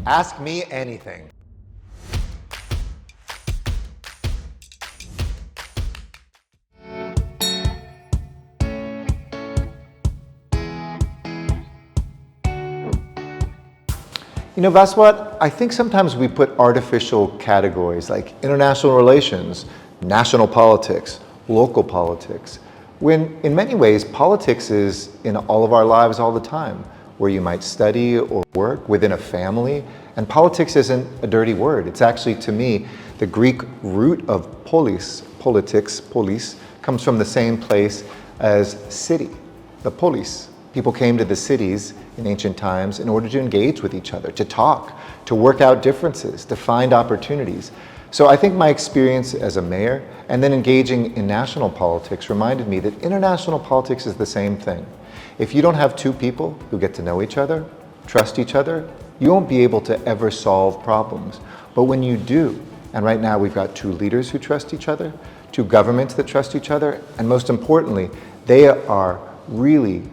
Ask me anything. You know, Vaswat, I think sometimes we put artificial categories like international relations, national politics, local politics, when in many ways politics is in all of our lives all the time, where you might study or work within a family. And politics isn't a dirty word. It's actually, to me, the Greek root of polis, politics, polis, comes from the same place as city, the polis. People came to the cities in ancient times in order to engage with each other, to talk, to work out differences, to find opportunities. So I think my experience as a mayor and then engaging in national politics reminded me that international politics is the same thing. If you don't have two people who get to know each other, trust each other, you won't be able to ever solve problems. But when you do, and right now we've got two leaders who trust each other, two governments that trust each other, and most importantly, they are really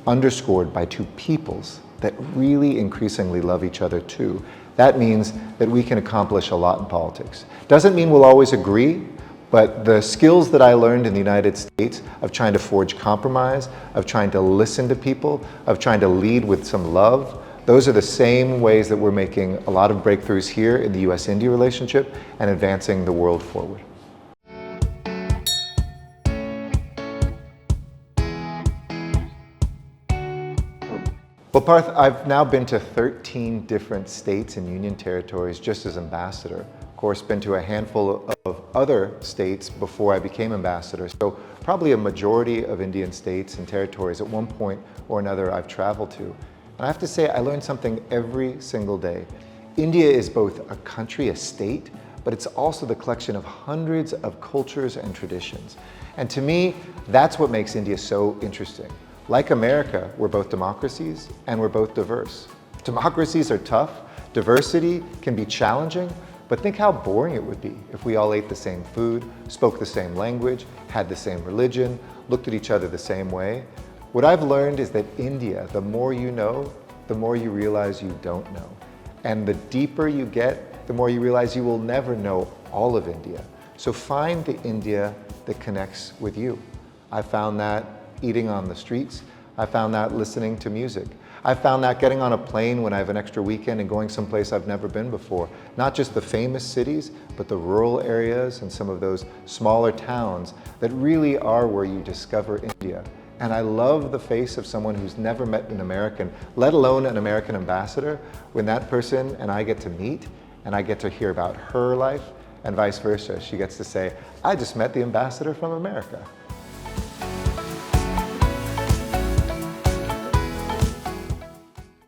underscored by two peoples that really increasingly love each other too. That means that we can accomplish a lot in politics. Doesn't mean we'll always agree, but the skills that I learned in the United States of trying to forge compromise, of trying to listen to people, of trying to lead with some love, those are the same ways that we're making a lot of breakthroughs here in the US-India relationship and advancing the world forward. Well, Parth, I've now been to 13 different states and union territories just as ambassador. Of course, been to a handful of other states before I became ambassador. So probably a majority of Indian states and territories at one point or another I've traveled to. And I have to say, I learned something every single day. India is both a country, a state, but it's also the collection of hundreds of cultures and traditions. And to me, that's what makes India so interesting. Like America, we're both democracies and we're both diverse. Democracies are tough, diversity can be challenging, but think how boring it would be if we all ate the same food, spoke the same language, had the same religion, looked at each other the same way. What I've learned is that India, the more you know, the more you realize you don't know. And the deeper you get, the more you realize you will never know all of India. So find the India that connects with you. I found that eating on the streets. I found that listening to music. I found that getting on a plane when I have an extra weekend and going someplace I've never been before. Not just the famous cities, but the rural areas and some of those smaller towns that really are where you discover India. And I love the face of someone who's never met an American, let alone an American ambassador, when that person and I get to meet and I get to hear about her life and vice versa. She gets to say, I just met the ambassador from America.